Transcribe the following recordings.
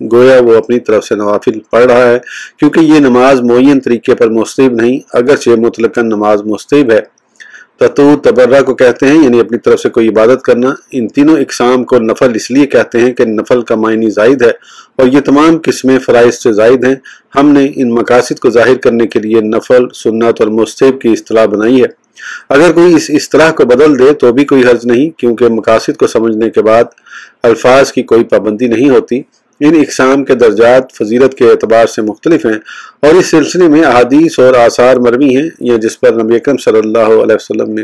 گویا وہ اپنی طرف سے نوافل پڑھ رہا ہے، کیونکہ یہ نماز معین طریقے پر مستحب نہیں، اگرچہ مطلقاً نماز مستحب ہے۔ تطوع تبرع کو کہتے ہیں، یعنی اپنی طرف سے کوئی عبادت کرنا۔ ان تینوں اقسام کو نفل اس لیے کہتے ہیں کہ نفل کا معنی زائد ہے اور یہ تمام قسمیں فرائض سے زائد ہیں۔ ہم نے ان مقاصد کو ظاہر کرنے کے لیے نفل، سنت اور مستحب کی اصطلاح بنائی ہے۔ اگر کوئی اس اصطلاح کو بدل دے تو بھی کوئی حرج نہیں، کیونکہ مقاصد کو سمجھنے کے بعد الفاظ کی کوئی پابندی نہیں ہوتی۔ ان اقسام کے درجات فضیلت کے اعتبار سے مختلف ہیں، اور اس سلسلے میں احادیث اور آثار مروی ہیں، یا جس پر نبی اکرم صلی اللہ علیہ وسلم نے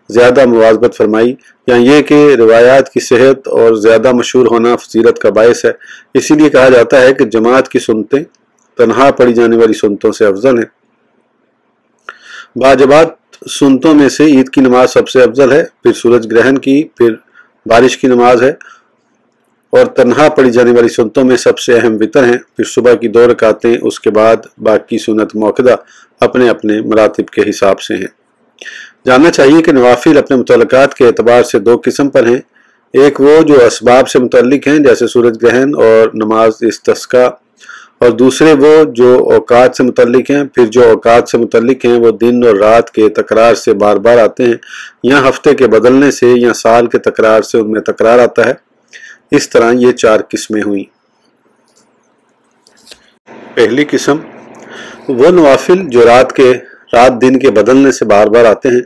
زیادہ مواظبت فرمائی، یا یہ کہ روایات کی صحت اور زیادہ مشہور ہونا فضیلت کا باعث ہے۔ اسی لیے کہا جاتا ہے کہ جماعت کی سنتیں تنہا پڑھی جانے والی سنتوں سے افضل ہیں۔ باجماعت سنتوں میں سے عید کی نماز سب سے افضل ہے، پھر سورج گرہن کی، پھر بارش کی نماز ہے، اور تنہا پڑھی جانے والی سنتوں میں سب سے اہم وتر ہیں، پھر صبح کی 2 رکعتیں، اس کے بعد باقی سنت موقدہ اپنے اپنے مراتب کے حساب سے ہیں۔ جاننا چاہیے کہ نوافل اپنے متعلقات کے اعتبار سے 2 قسم پر ہیں، ایک وہ جو اسباب سے متعلق ہیں جیسے سورج گرہن اور نماز استسقاء، اور دوسرے وہ جو اوقات سے متعلق ہیں۔ پھر جو اوقات سے متعلق ہیں وہ دن اور رات کے تکرار سے بار بار آتے ہیں، یا ہفتے کے بدلنے سے، یا سال کے تکرار سے ان میں تکرار آتا ہے۔ اس طرح یہ 4 قسمیں ہوئیں۔ پہلی قسم وہ نوافل جو رات دن کے بدلنے سے بار بار آتے ہیں،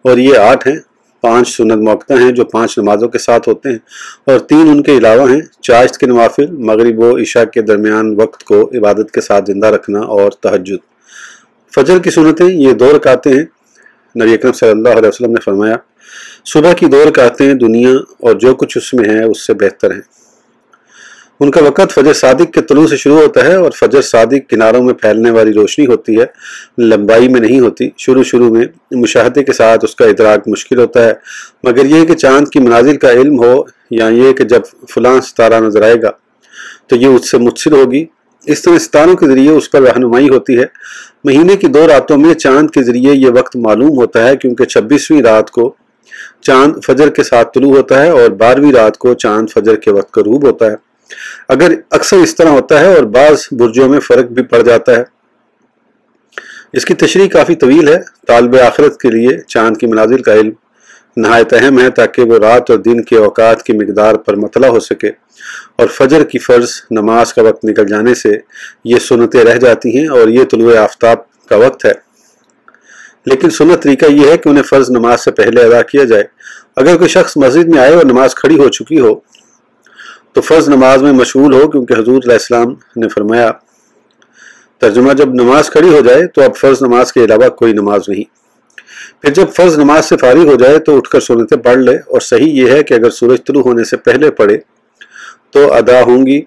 اور یہ 8 ہیں۔ 5 سنت موقدہ ہیں جو 5 نمازوں کے ساتھ ہوتے ہیں، اور 3 ان کے علاوہ ہیں۔ چاشت کے نوافل، مغرب و عشاء کے درمیان وقت کو عبادت کے ساتھ زندہ رکھنا، اور تہجد۔ فجر کی سنتیں یہ 2 رکعتیں ہیں۔ نبی اکرم صلی اللہ علیہ وسلم نے فرمایا، صبح کی 2 رکعتیں دنیا اور جو کچھ اس میں ہے اس سے بہتر ہیں۔ ان کا وقت فجر صادق کے طلوع سے شروع ہوتا ہے، اور فجر صادق کناروں میں پھیلنے والی روشنی ہوتی ہے، لمبائی میں نہیں ہوتی۔ شروع میں مشاہدے کے ساتھ اس کا ادراک مشکل ہوتا ہے، مگر یہ کہ چاند کی منازل کا علم ہو، یا یہ کہ جب فلاں ستارہ نظر آئے گا تو یہ اس سے متصل ہوگی۔ اس طرح ستاروں کے ذریعے اس پر رہنمائی ہوتی ہے۔ مہینے کی 2 راتوں میں چاند کے ذریعے یہ وقت معلوم ہوتا ہے، کیونکہ 26ویں رات کو چاند فجر کے ساتھ طلوع ہوتا ہے، اور 12ویں رات کو چاند فجر کے وقت غروب ہوتا ہے۔ اگر اکثر اس طرح ہوتا ہے، اور بعض برجوں میں فرق بھی پڑ جاتا ہے۔ اس کی تشریح کافی طویل ہے۔ طالب آخرت کے لیے چاند کی منازل کا علم نہایت اہم ہے، تاکہ وہ رات اور دن کے اوقات کی مقدار پر مطلع ہو سکے، اور فجر کی فرض نماز کا وقت نکل جانے سے یہ سنتیں رہ جاتی ہیں، اور یہ طلوع آفتاب کا وقت ہے۔ لیکن سنت طریقہ یہ ہے کہ انہیں فرض نماز سے پہلے ادا کیا جائے۔ اگر کوئی شخص مسجد میں آئے اور نماز کھڑی ہو چکی ہو تو فرض نماز میں مشغول ہو، کیونکہ حضور علیہ السلام نے فرمایا، ترجمہ، جب نماز کھڑی ہو جائے تو اب فرض نماز کے علاوہ کوئی نماز نہیں۔ پھر جب فرض نماز سے فارغ ہو جائے تو اٹھ کر سنتیں پڑھ لے، اور صحیح یہ ہے کہ اگر سورج طلوع ہونے سے پہلے پڑھے تو ادا ہوں گی،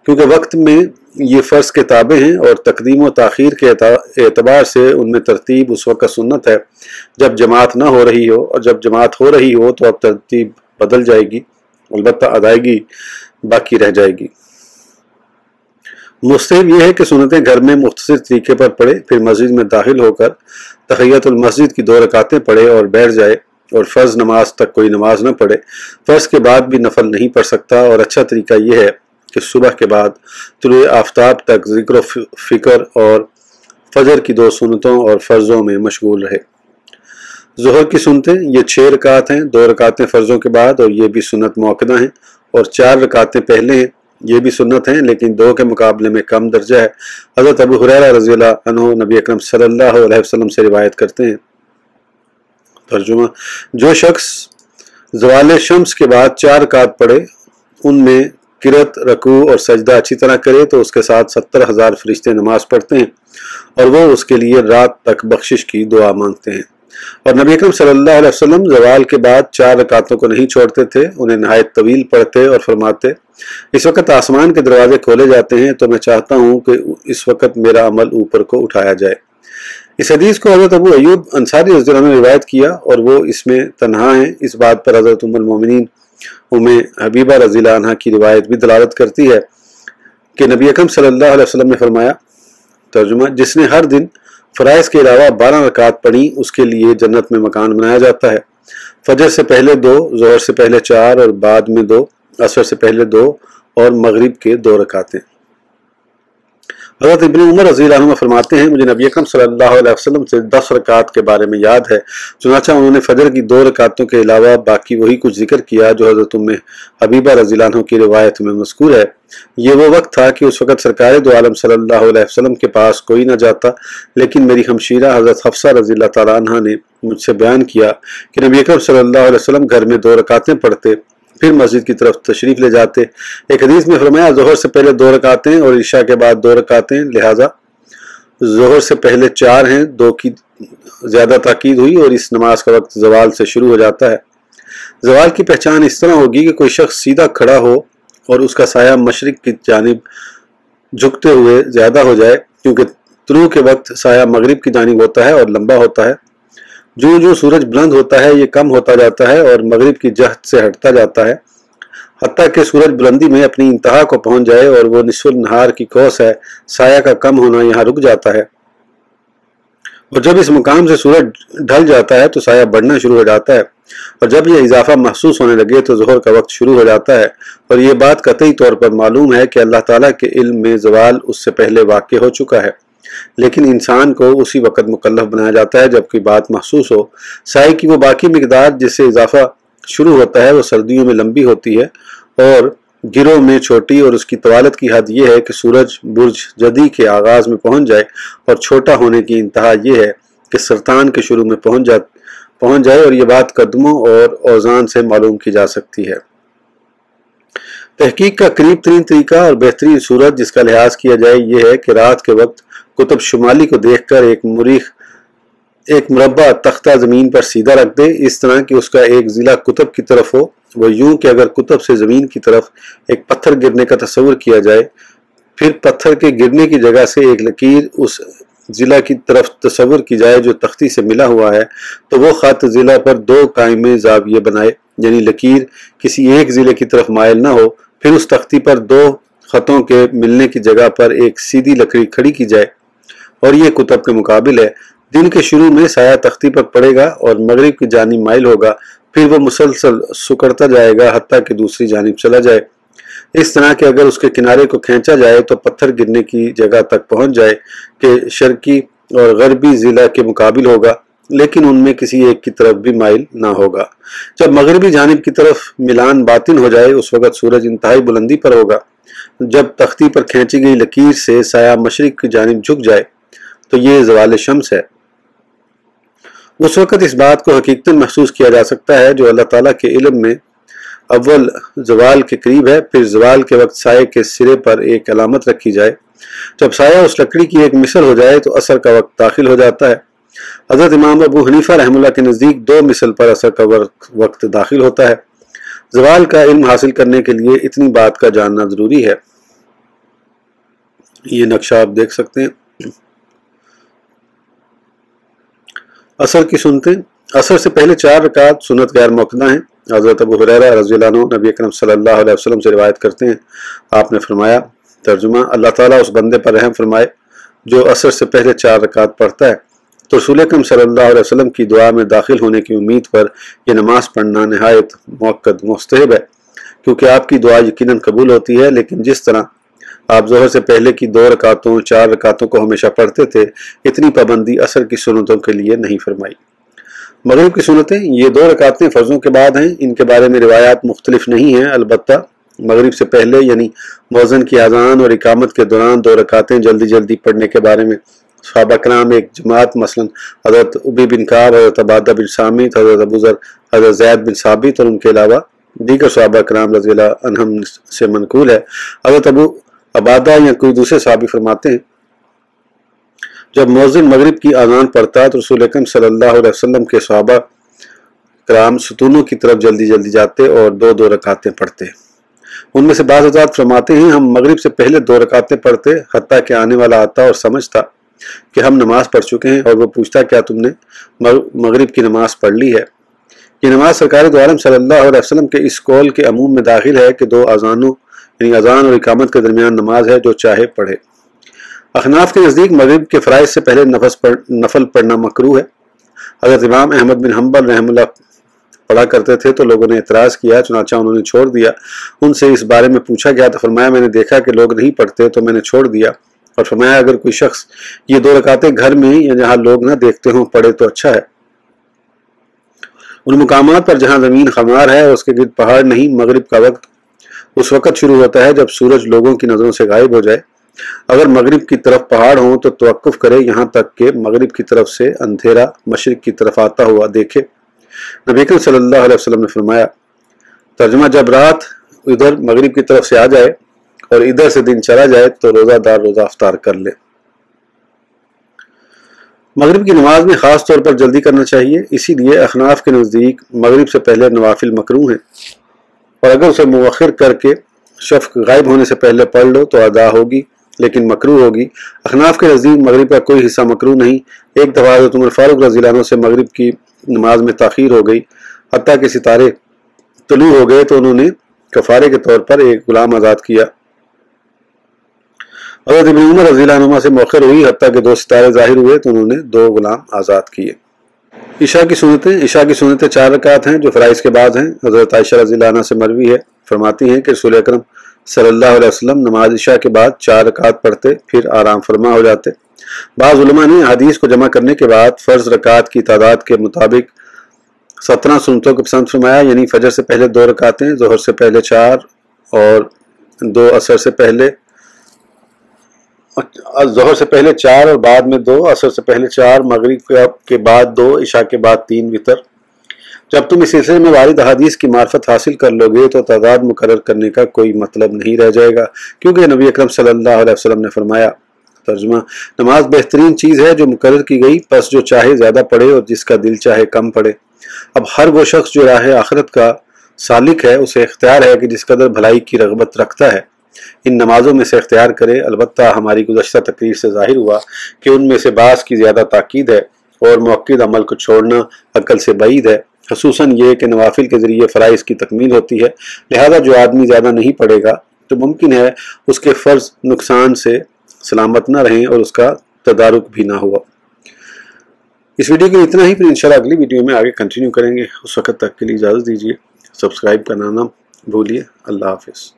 کیونکہ وقت میں یہ فرض کے تابع ہیں، اور تقدیم و تاخیر کے اعتبار سے ان میں ترتیب اس وقت سنت ہے جب جماعت نہ ہو رہی ہو، اور جب جماعت ہو رہی ہو تو اب ترتیب بدل جائے گی، البتہ ادائیگی باقی رہ جائے گی۔ مستحب یہ ہے کہ سنتیں گھر میں مختصر طریقے پر پڑھے، پھر مسجد میں داخل ہو کر تحیۃ المسجد کی 2 رکعتیں پڑھے اور بیٹھ جائے، اور فرض نماز تک کوئی نماز نہ پڑھے۔ فرض کے بعد بھی نفل نہیں پڑھ سکتا، اور اچھا طریقہ یہ ہے کہ صبح کے بعد طلوع آفتاب تک ذکر و فکر اور فجر کی 2 سنتوں اور فرضوں میں مشغول رہے۔ ظہر کی سنتیں یہ 6 رکعت ہیں، 2 رکعتیں فرضوں کے بعد، اور یہ بھی سنت موقدہ ہیں، اور 4 رکعتیں پہلے ہیں، یہ بھی سنت ہیں لیکن 2 کے مقابلے میں کم درجہ ہے۔ حضرت ابو ہریرہ رضی اللہ عنہ نبی اکرم صلی اللہ علیہ وسلم سے روایت کرتے ہیں، ترجمہ، جو شخص زوال شمس کے بعد 4 رکعت پڑھے، ان میں قرات، رکوع اور سجدہ اچھی طرح کرے تو اس کے ساتھ 70,000 فرشتے نماز پڑھتے ہیں، اور وہ اس کے لیے رات تک بخشش کی دعا مانگتے ہیں۔ اور نبی اکرم صلی اللہ علیہ وسلم زوال کے بعد 4 رکعتوں کو نہیں چھوڑتے تھے، انہیں نہایت طویل پڑھتے اور فرماتے، اس وقت آسمان کے دروازے کھولے جاتے ہیں تو میں چاہتا ہوں کہ اس وقت میرا عمل اوپر کو اٹھایا جائے۔ اس حدیث کو حضرت ابو ایوب انصاری رضی اللہ عنہ نے روایت کیا، اور وہ اس میں تنہا ہیں۔ اس بات پر حضرت ام المومنین ام حبیبہ رضی اللہ عنہ کی روایت بھی دلالت کرتی ہے کہ نبی اکرم صلی اللہ علیہ وسلم نے فرمایا، ترجمہ، جس نے ہر دن فرائض کے علاوہ 12 رکعت پڑھی اس کے لیے جنت میں مکان بنایا جاتا ہے۔ فجر سے پہلے 2، ظہر سے پہلے 4، اور بعد میں 2، عصر سے پہلے 2، اور مغرب کے 2 رکعتیں۔ حضرت ابن عمر رضی اللہ عنہ فرماتے ہیں مجھے نبی اکرم صلی اللہ علیہ وسلم سے 10 رکعت کے بارے میں یاد ہے، چنانچہ انہوں نے فجر کی 2 رکعتوں کے علاوہ باقی وہی کچھ ذکر کیا جو حضرت ام حبیبہ رضی اللہ عنہ کی روایت میں مذکور ہے۔ یہ وہ وقت تھا کہ اس وقت سرکار دو عالم صلی اللہ علیہ وسلم کے پاس کوئی نہ جاتا، لیکن میری ہمشیرہ حضرت حفصہ رضی اللہ تعالیٰ عنہ نے مجھ سے بیان کیا کہ نبی اکرم صلی اللہ علیہ وسلم گھر میں 2 رکعتیں پڑھتے، پھر مسجد کی طرف تشریف لے جاتے۔ ایک حدیث میں فرمایا ظہر سے پہلے 2 رکعتیں اور عشاء کے بعد 2 رکعتیں، لہٰذا ظہر سے پہلے 4 ہیں، 2 کی زیادہ تاکید ہوئی اور اس نماز کا وقت زوال سے شروع ہو جاتا ہے۔ زوال کی پہچان اس طرح ہوگی کہ کوئی شخص سیدھا کھڑا ہو اور اس کا سایہ مشرق کی جانب جھکتے ہوئے زیادہ ہو جائے، کیونکہ طلوع کے وقت سایہ مغرب کی جانب ہوتا ہے اور لمبا ہوتا ہے۔ جو جو سورج بلند ہوتا ہے یہ کم ہوتا جاتا ہے اور مغرب کی جہت سے ہٹتا جاتا ہے، حتیٰ کہ سورج بلندی میں اپنی انتہا کو پہنچ جائے اور وہ نصف النہار کی قوس ہے، سایہ کا کم ہونا یہاں رک جاتا ہے، اور جب اس مقام سے سورج ڈھل جاتا ہے تو سایہ بڑھنا شروع ہو جاتا ہے، اور جب یہ اضافہ محسوس ہونے لگے تو ظہر کا وقت شروع ہو جاتا ہے۔ اور یہ بات قطعی طور پر معلوم ہے کہ اللہ تعالیٰ کے علم میں زوال اس سے پہلے واقع ہو چکا ہے، لیکن انسان کو اسی وقت مکلف بنایا جاتا ہے جب کوئی بات محسوس ہو۔ سائے کی وہ باقی مقدار جس سے اضافہ شروع ہوتا ہے وہ سردیوں میں لمبی ہوتی ہے اور گروہ میں چھوٹی، اور اس کی طوالت کی حد یہ ہے کہ سورج برج جدی کے آغاز میں پہنچ جائے، اور چھوٹا ہونے کی انتہا یہ ہے کہ سرطان کے شروع میں پہنچ جائے، اور یہ بات قدموں اور اوزان سے معلوم کی جا سکتی ہے۔ تحقیق کا قریب ترین طریقہ اور بہترین صورت جس کا لحاظ کیا جائے یہ ہے کہ رات کے وقت قطب شمالی کو دیکھ کر ایک مربع تختہ زمین پر سیدھا رکھ دے، اس طرح کہ اس کا ایک ضلع قطب کی طرف ہو۔ وہ یوں کہ اگر قطب سے زمین کی طرف ایک پتھر گرنے کا تصور کیا جائے، پھر پتھر کے گرنے کی جگہ سے ایک لکیر اس ضلع کی طرف تصور کی جائے جو تختی سے ملا ہوا ہے، تو وہ خط ضلع پر 2 قائم زاویے بنائے، یعنی لکیر کسی ایک ضلع کی طرف مائل نہ ہو، پھر اس تختی پر 2 خطوں کے ملنے کی جگہ پر ایک سیدھی لکڑی کھڑی کی جائے، اور یہ قطب کے مقابل ہے۔ دن کے شروع میں سایہ تختی پر پڑے گا اور مغرب کی جانب مائل ہوگا، پھر وہ مسلسل سکڑتا جائے گا حتیٰ کہ دوسری جانب چلا جائے، اس طرح کہ اگر اس کے کنارے کو کھینچا جائے تو پتھر گرنے کی جگہ تک پہنچ جائے کہ شرقی اور غربی ضلع کے مقابل ہوگا، لیکن ان میں کسی ایک کی طرف بھی مائل نہ ہوگا۔ جب مغربی جانب کی طرف ملان باطن ہو جائے اس وقت سورج انتہائی بلندی پر ہوگا۔ جب تختی پر کھینچی گئی لکیر سے سایہ مشرق کی جانب جھک جائے تو یہ زوال شمس ہے۔ اس وقت اس بات کو حقیقتاً محسوس کیا جا سکتا ہے جو اللہ تعالیٰ کے علم میں اول زوال کے قریب ہے، پھر زوال کے وقت سائے کے سرے پر ایک علامت رکھی جائے۔ جب سایہ اس لکڑی کی ایک مثل ہو جائے تو عصر کا وقت داخل ہو جاتا ہے۔ حضرت امام ابو حنیفہ رحمہ اللہ کے نزدیک 2 مثل پر عصر کا وقت داخل ہوتا ہے۔ زوال کا علم حاصل کرنے کے لیے اتنی بات کا جاننا ضروری ہے۔ یہ نقشہ آپ دیکھ سکتے ہیں۔ عصر کی سنتیں: عصر سے پہلے 4 رکعت سنت غیر موقدہ ہیں۔ حضرت ابو ہریرہ رضی اللہ عنہ نبی اکرم صلی اللہ علیہ وسلم سے روایت کرتے ہیں، آپ نے فرمایا، ترجمہ: اللہ تعالیٰ اس بندے پر رحم فرمائے جو عصر سے پہلے 4 رکعت پڑھتا ہے، تو رسول اکرم صلی اللہ علیہ وسلم کی دعا میں داخل ہونے کی امید پر یہ نماز پڑھنا نہایت مؤکد مستحب ہے، کیونکہ آپ کی دعا یقیناً قبول ہوتی ہے، لیکن جس طرح آپ ظہر سے پہلے کی 2 رکعتوں 4 رکعتوں کو ہمیشہ پڑھتے تھے، اتنی پابندی عصر کی سنتوں کے لیے نہیں فرمائی۔ مغرب کی سنتیں: یہ 2 رکعتیں فرضوں کے بعد ہیں، ان کے بارے میں روایات مختلف نہیں ہیں، البتہ مغرب سے پہلے یعنی مؤذن کی اذان اور اقامت کے دوران 2 رکعتیں جلدی جلدی پڑھنے کے بارے میں صحابہ کرام ایک جماعت مثلا حضرت ابی بن کعب، حضرت عبادہ بن سامت، حضرت ابو ذر، حضرت زید بن ثابت اور ان کے علاوہ دیگر صحابہ کرام رضی اللہ عنہم سے منقول ہے۔ حضرت ابو عبادہ یا کوئی دوسرے صحابی فرماتے ہیں، جب مؤذن مغرب کی اذان پڑھتا تو رسول اکرم صلی اللہ علیہ وسلم کے صحابہ کرام ستونوں کی طرف جلدی جلدی جاتے اور 2 رکعتیں پڑھتے۔ ان میں سے بعض حضرات فرماتے ہیں، ہم مغرب سے پہلے 2 رکعتیں پڑھتے، حتیٰ کہ آنے والا آتا اور سمجھتا کہ ہم نماز پڑھ چکے ہیں، اور وہ پوچھتا کیا تم نے مغرب کی نماز پڑھ لی ہے؟ یہ نماز سرکار دو عالم صلی اللہ علیہ وسلم کے اس قول کے عموم میں داخل ہے کہ 2 اذانوں یعنی اذان اور اقامت کے درمیان نماز ہے، جو چاہے پڑھے۔ احناف کے نزدیک مغرب کے فرائض سے پہلے نفل پڑھنا مکروہ ہے۔ حضرت امام احمد بن حنبل رحمہ اللہ پڑھا کرتے تھے تو لوگوں نے اعتراض کیا، چنانچہ انہوں نے چھوڑ دیا۔ ان سے اس بارے میں پوچھا گیا تو فرمایا میں نے دیکھا کہ لوگ نہیں پڑھتے تو میں نے چھوڑ دیا، اور فرمایا اگر کوئی شخص یہ 2 رکعتیں گھر میں یا جہاں لوگ نہ دیکھتے ہوں پڑھے تو اچھا ہے۔ ان مقامات پر جہاں زمین خمار ہے اور اس کے گرد پہاڑ نہیں، مغرب کا وقت اس وقت شروع ہوتا ہے جب سورج لوگوں کی نظروں سے غائب ہو جائے۔ اگر مغرب کی طرف پہاڑ ہوں تو توقف کرے یہاں تک کہ مغرب کی طرف سے اندھیرا مشرق کی طرف آتا ہوا دیکھے۔ نبی اکرم صلی اللہ علیہ وسلم نے فرمایا، ترجمہ جب رات ادھر مغرب کی طرف سے آ جائے اور ادھر سے دن چلا جائے تو روزہ دار روزہ افطار کر لے۔ مغرب کی نماز میں خاص طور پر جلدی کرنا چاہیے، اسی لیے احناف کے نزدیک مغرب سے پہلے نوافل مکروہ ہیں، اور اگر اسے مؤخر کر کے شفق غائب ہونے سے پہلے پڑھ لو تو ادا ہوگی لیکن مکروہ ہوگی۔ احناف کے نزدیک مغرب کا کوئی حصہ مکروہ نہیں۔ ایک دفعہ حضرت عمر فاروق رضی اللہ عنہ سے مغرب کی نماز میں تاخیر ہو گئی، حتیٰ کہ ستارے طلوع ہو گئے تو انہوں نے کفارے کے طور پر ایک غلام آزاد کیا۔ حضرت ابن عمر رضی اللہ عنہ سے مؤخر ہوئی، حتیٰ کہ 2 ستارے ظاہر ہوئے تو انہوں نے 2 غلام آزاد کیے۔ عشاء کی سنتیں 4 رکعت ہیں جو فرائض کے بعد ہیں۔ حضرت عائشہ رضی اللہ عنہ سے مروی ہے، فرماتی ہیں کہ رسول اکرم صلی اللہ علیہ وسلم نماز عشاء کے بعد 4 رکعت پڑھتے پھر آرام فرما ہو جاتے۔ بعض علماء نے حدیث کو جمع کرنے کے بعد فرض رکعت کی تعداد کے مطابق 17 سنتوں کو پسند فرمایا، یعنی فجر سے پہلے 2 رکعتیں، ظہر سے پہلے 4 اور 2 عصر سے پہلے ظہر سے پہلے 4 اور بعد میں 2، عصر سے پہلے 4، مغرب کے بعد 2، عشاء کے بعد 3 وتر۔ جب تم اس سلسلے میں وارد احادیث کی معرفت حاصل کر لو گے تو تعداد مقرر کرنے کا کوئی مطلب نہیں رہ جائے گا، کیونکہ نبی اکرم صلی اللہ علیہ وسلم نے فرمایا، ترجمہ نماز بہترین چیز ہے جو مقرر کی گئی، پس جو چاہے زیادہ پڑھے اور جس کا دل چاہے کم پڑھے۔ اب ہر وہ شخص جو راہ آخرت کا سالک ہے اسے اختیار ہے کہ جس قدر بھلائی کی رغبت رکھتا ہے ان نمازوں میں سے اختیار کرے۔ البتہ ہماری گزشتہ تقریر سے ظاہر ہوا کہ ان میں سے بعض کی زیادہ تاکید ہے اور مؤکد عمل کو چھوڑنا عقل سے بعید ہے، خصوصاً یہ کہ نوافل کے ذریعے فرائض کی تکمیل ہوتی ہے، لہذا جو آدمی زیادہ نہیں پڑھے گا تو ممکن ہے اس کے فرض نقصان سے سلامت نہ رہیں اور اس کا تدارک بھی نہ ہوا۔ اس ویڈیو کے اتنا ہی، پھر انشاءاللہ اگلی ویڈیو میں آگے کنٹینیو کریں گے۔ اس وقت تک کے لیے اجازت دیجیے، سبسکرائب کرنا نہ بھولیے۔ اللہ حافظ۔